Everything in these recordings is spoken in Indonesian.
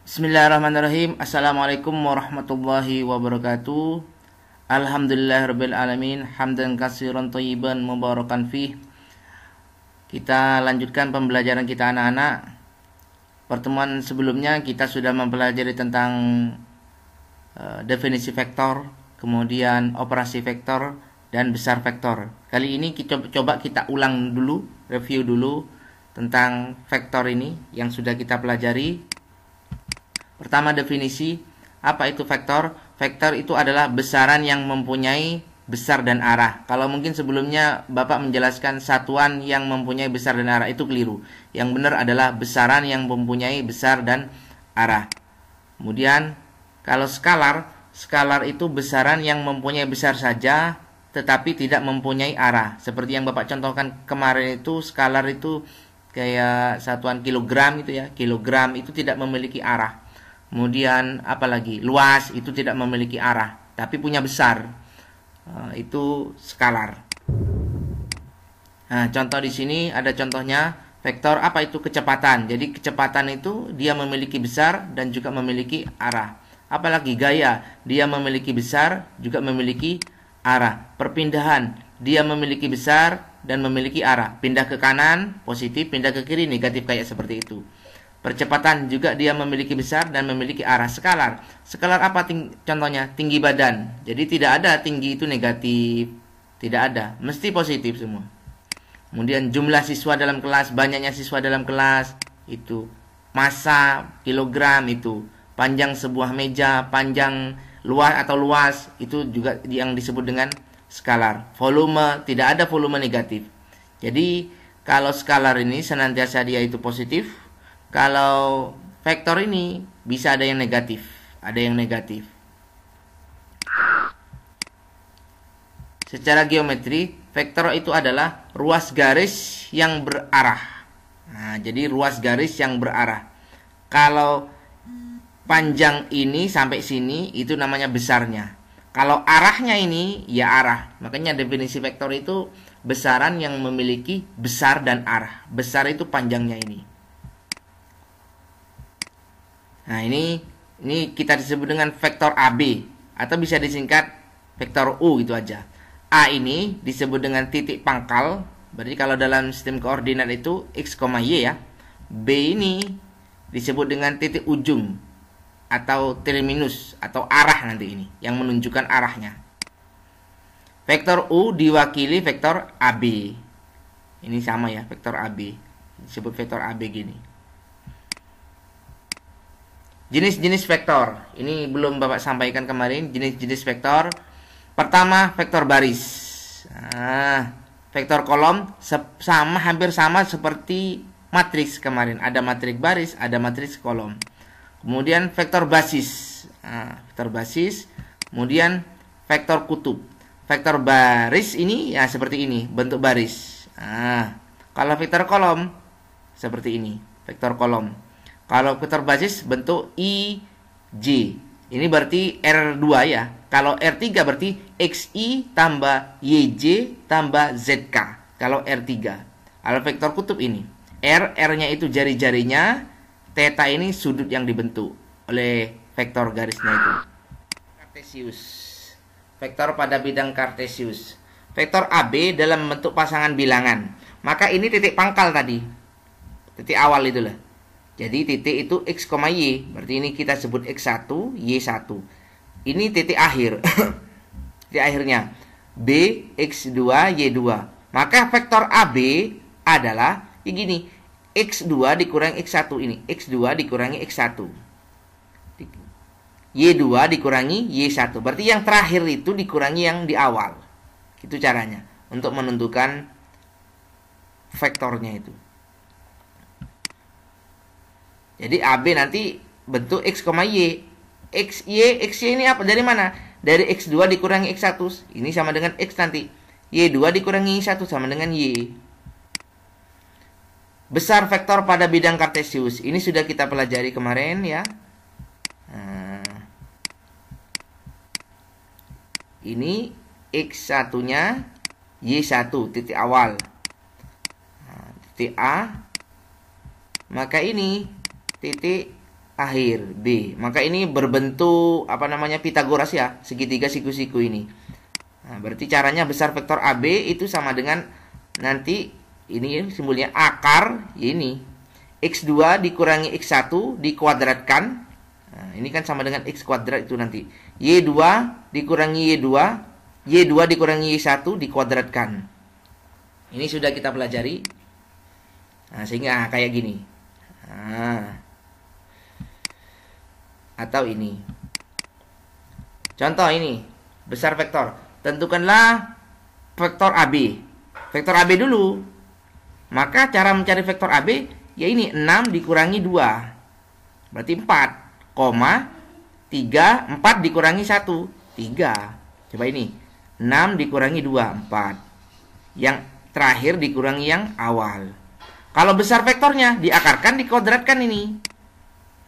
Bismillahirrahmanirrahim. Assalamualaikum warahmatullahi wabarakatuh. Alhamdulillahirabbil alamin, hamdan katsiran thayyiban mubarakan fih. Kita lanjutkan pembelajaran kita anak-anak. Pertemuan sebelumnya kita sudah mempelajari tentang definisi vektor, kemudian operasi vektor dan besar vektor. Kali ini kita coba ulang dulu, review dulu tentang vektor ini yang sudah kita pelajari. Pertama, definisi. Apa itu vektor? Vektor itu adalah besaran yang mempunyai besar dan arah. Kalau mungkin sebelumnya Bapak menjelaskan satuan yang mempunyai besar dan arah, itu keliru. Yang benar adalah besaran yang mempunyai besar dan arah. Kemudian kalau skalar itu besaran yang mempunyai besar saja tetapi tidak mempunyai arah. Seperti yang Bapak contohkan kemarin itu, skalar itu kayak satuan kilogram itu ya. Kilogram itu tidak memiliki arah. Kemudian apalagi luas itu tidak memiliki arah tapi punya besar, itu skalar. Nah, contoh di sini ada contohnya vektor. Apa itu kecepatan? Jadi kecepatan itu dia memiliki besar dan juga memiliki arah. Apalagi gaya, dia memiliki besar juga memiliki arah. Perpindahan, dia memiliki besar dan memiliki arah. Pindah ke kanan positif, pindah ke kiri negatif, kayak seperti itu. Percepatan juga dia memiliki besar dan memiliki arah. Skalar apa contohnya? Tinggi badan. Jadi tidak ada tinggi itu negatif, tidak ada, mesti positif semua. Kemudian jumlah siswa dalam kelas, banyaknya siswa dalam kelas, itu massa, kilogram, itu panjang sebuah meja, panjang luas, itu juga yang disebut dengan skalar. Volume, tidak ada volume negatif. Jadi kalau skalar ini senantiasa dia itu positif. Kalau vektor ini bisa ada yang negatif, Secara geometri, vektor itu adalah ruas garis yang berarah. Nah, jadi ruas garis yang berarah. Kalau panjang ini sampai sini itu namanya besarnya. Kalau arahnya ini ya arah. Makanya definisi vektor itu besaran yang memiliki besar dan arah. Besar itu panjangnya ini. Nah, ini kita disebut dengan vektor AB atau bisa disingkat vektor U gitu aja. A ini disebut dengan titik pangkal, berarti kalau dalam sistem koordinat itu X, Y ya. B ini disebut dengan titik ujung atau terminus atau arah nanti ini yang menunjukkan arahnya. Vektor U diwakili vektor AB. Ini sama ya, vektor AB. Disebut vektor AB gini. Jenis-jenis vektor. Ini belum Bapak sampaikan kemarin. Jenis-jenis vektor. Pertama, vektor baris. Nah, vektor kolom hampir sama seperti matriks kemarin. Ada matriks baris, ada matriks kolom. Kemudian vektor basis. Nah, vektor basis. Kemudian vektor kutub. Vektor baris ini ya seperti ini, bentuk baris. Nah, kalau vektor kolom seperti ini, vektor kolom. Kalau vektor basis bentuk IJ. Ini berarti R2 ya. Kalau R3 berarti XI tambah YJ tambah ZK. Kalau R3. Kalau vektor kutub ini. R-nya itu jari-jarinya. Theta ini sudut yang dibentuk oleh vektor garisnya itu. Kartesius. Vektor pada bidang Kartesius. Vektor AB dalam bentuk pasangan bilangan. Maka ini titik pangkal tadi. Titik awal itulah. Jadi titik itu X, Y. Berarti ini kita sebut X1, Y1. Ini titik akhir. Titik akhirnya B, X2, Y2. Maka vektor AB adalah begini. X2 dikurangi X1 ini. X2 dikurangi X1. Y2 dikurangi Y1. Berarti yang terakhir itu dikurangi yang di awal. Itu caranya untuk menentukan vektornya itu. Jadi AB nanti bentuk X, Y. XY ini apa? Dari mana? Dari X2 dikurangi X1. Ini sama dengan X nanti. Y2 dikurangi Y1 sama dengan Y. Besar vektor pada bidang Kartesius. Ini sudah kita pelajari kemarin ya. Nah, ini X1-nya Y1, titik awal. Nah, titik A. Maka ini titik akhir B. Maka ini berbentuk apa namanya Pitagoras ya, segitiga siku-siku ini. Nah, berarti caranya besar vektor AB itu sama dengan nanti ini simbolnya akar ini X2 dikurangi X1 dikuadratkan. Nah, ini kan sama dengan X kuadrat itu nanti. Y2 dikurangi Y2, Y2 dikurangi Y1 dikuadratkan. Ini sudah kita pelajari. Nah, sehingga kayak gini. Nah, atau ini. Contoh ini, besar vektor. Tentukanlah vektor AB. Vektor AB dulu. Maka cara mencari vektor AB, ya ini 6 dikurangi 2. Berarti 4, 3, 4 dikurangi 1, 3. Coba ini, 6 dikurangi 2, 4. Yang terakhir dikurangi yang awal. Kalau besar vektornya, diakarkan, dikuadratkan ini.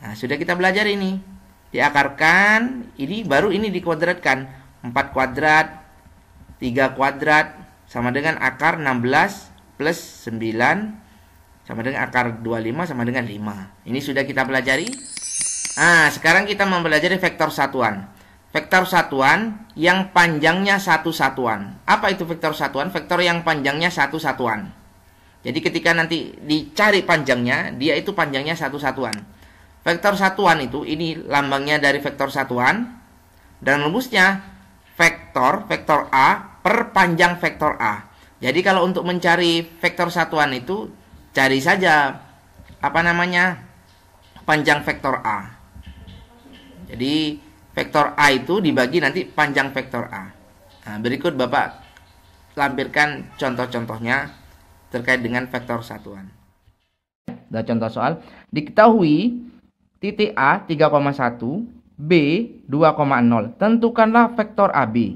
Nah, sudah kita belajar ini. Diakarkan, ini baru ini dikuadratkan. 4 kuadrat, 3 kuadrat, sama dengan akar 16 plus 9, sama dengan akar 25, sama dengan 5. Ini sudah kita pelajari. Nah, sekarang kita mempelajari vektor satuan. Vektor satuan yang panjangnya satu satuan. Apa itu vektor satuan? Vektor yang panjangnya satu satuan. Jadi ketika nanti dicari panjangnya, dia itu panjangnya satu satuan. Vektor satuan itu, ini lambangnya dari vektor satuan. Dan rumusnya, vektor A per panjang vektor A. Jadi kalau untuk mencari vektor satuan itu, cari saja, apa namanya, panjang vektor A. Jadi, vektor A itu dibagi nanti panjang vektor A. Nah, berikut Bapak lampirkan contoh-contohnya terkait dengan vektor satuan. Ada contoh soal. Diketahui titik A 3,1, B 2,0. Tentukanlah vektor AB.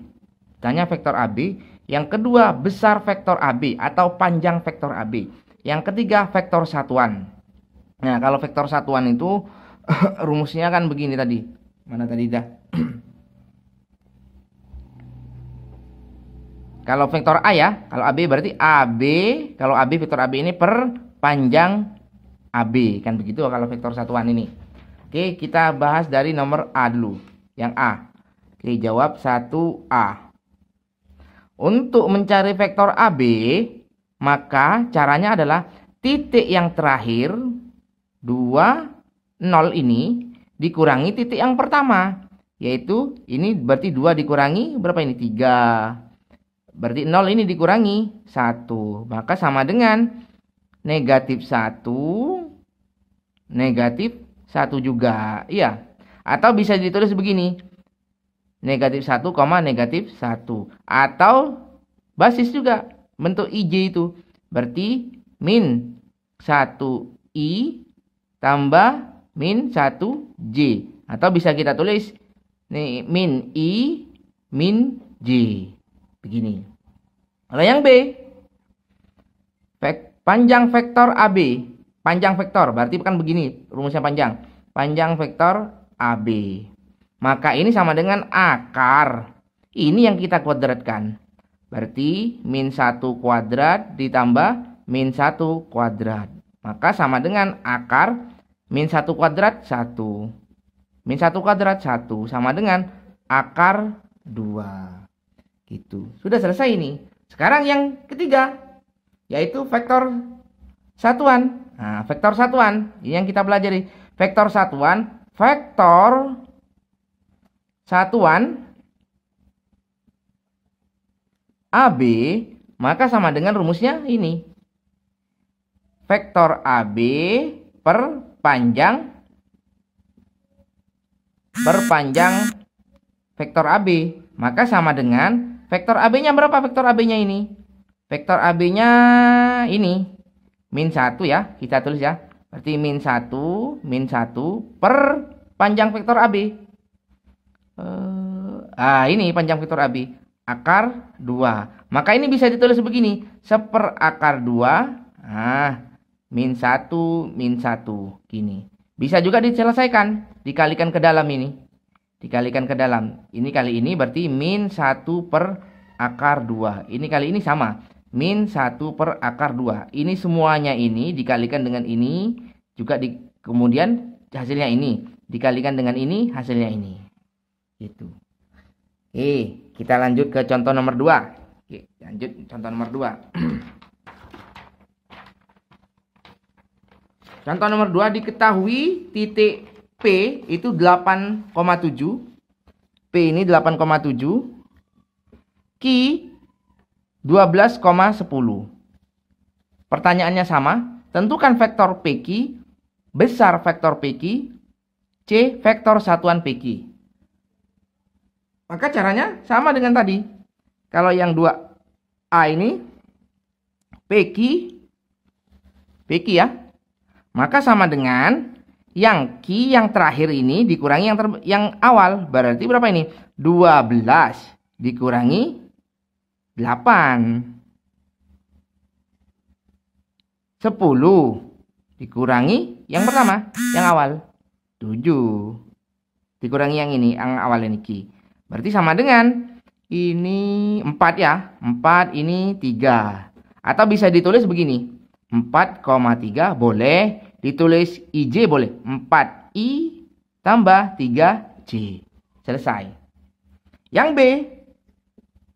Tanya vektor AB. Yang kedua, besar vektor AB atau panjang vektor AB. Yang ketiga, vektor satuan. Nah, kalau vektor satuan itu rumusnya kan begini tadi. Mana tadi dah? Kalau vektor A ya, kalau AB berarti AB, kalau AB vektor AB ini per panjang AB, kan begitu kalau vektor satuan ini. Oke, kita bahas dari nomor A dulu, yang A. Oke, jawab 1A. Untuk mencari vektor AB, maka caranya adalah titik yang terakhir 2, 0 ini dikurangi titik yang pertama, yaitu ini berarti 2 dikurangi berapa ini? 3. Berarti 0 ini dikurangi 1. Maka sama dengan negatif 1, negatif 1 juga. Iya. Atau bisa ditulis begini. Negatif 1, negatif 1. Atau basis juga. Bentuk IJ itu. Berarti min 1I tambah min 1J. Atau bisa kita tulis nih, min I min J. Begini. Kalau yang B, panjang vektor AB. Panjang vektor, berarti kan begini rumusnya panjang. Panjang vektor AB. Maka ini sama dengan akar. Ini yang kita kuadratkan. Berarti min 1 kuadrat ditambah min 1 kuadrat. Maka sama dengan akar min 1 kuadrat 1. Min 1 kuadrat 1 sama dengan akar 2. Gitu. Sudah selesai ini. Sekarang yang ketiga, yaitu vektor satuan. Nah, vektor satuan ini yang kita pelajari. Vektor satuan, AB, maka sama dengan rumusnya ini. Vektor AB per panjang vektor AB. Maka sama dengan vektor AB-nya berapa vektor AB-nya ini? Vektor AB-nya ini min 1 ya, kita tulis ya. Berarti min 1 per panjang vektor AB. Ini panjang vektor AB, akar 2. Maka ini bisa ditulis begini, seperakar 2, min 1 gini. Bisa juga diselesaikan, dikalikan ke dalam ini. Dikalikan ke dalam. Ini kali ini berarti min 1 per akar 2. Ini kali ini sama. Min 1 per akar 2. Ini semuanya ini dikalikan dengan ini. Juga kemudian hasilnya ini. Dikalikan dengan ini, hasilnya ini. Gitu. Oke, kita lanjut ke contoh nomor 2. Oke, lanjut contoh nomor 2. Contoh nomor 2, diketahui titik P itu 8,7. P ini 8,7. Q 12,10. Pertanyaannya sama. Tentukan vektor PQ besar vektor PQ, C vektor satuan PQ. Maka caranya sama dengan tadi. Kalau yang 2A ini PQ ya. Maka sama dengan yang Q yang terakhir ini dikurangi yang awal. Berarti berapa ini? 12 dikurangi 8. 10 dikurangi yang pertama, yang awal. 7 dikurangi yang ini, yang awal ini Q. Berarti sama dengan ini 4 ya. 4 ini 3. Atau bisa ditulis begini. 4,3 boleh, ditulis IJ boleh. 4I tambah 3J. Selesai. Yang B,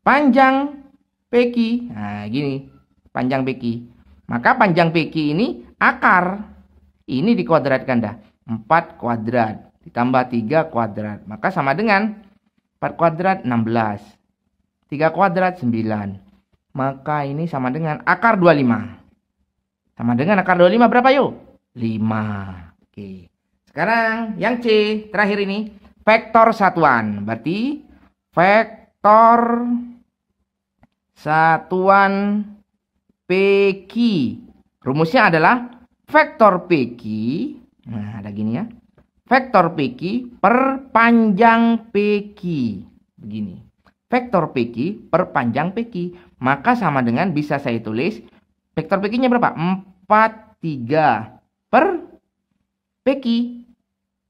panjang PQ. Nah, gini, panjang PQ. Maka panjang PQ ini akar. Ini dikuadratkan dah. 4 kuadrat ditambah 3 kuadrat. Maka sama dengan 4 kuadrat 16. 3 kuadrat 9. Maka ini sama dengan akar 25. Sama dengan akar 25 berapa yuk? 5. Oke. Sekarang yang C terakhir ini vektor satuan. Berarti vektor satuan PQ. Rumusnya adalah vektor PQ. Nah, ada gini ya. Vektor PQ per panjang PQ. Begini. Vektor PQ per panjang PQ. Maka sama dengan bisa saya tulis vektor PQ-nya berapa? 43 per PQ.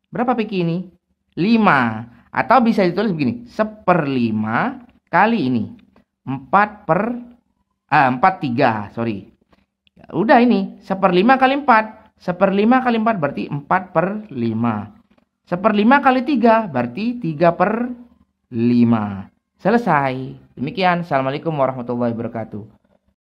Berapa PQ ini? 5. Atau bisa ditulis begini. 1/5 kali ini. 43, sorry. Ya, udah ini. 1/5 kali 4. 1/5 kali 4 berarti 4/5. 1/5 kali 3 berarti 3/5. Selesai. Demikian. Assalamualaikum warahmatullahi wabarakatuh.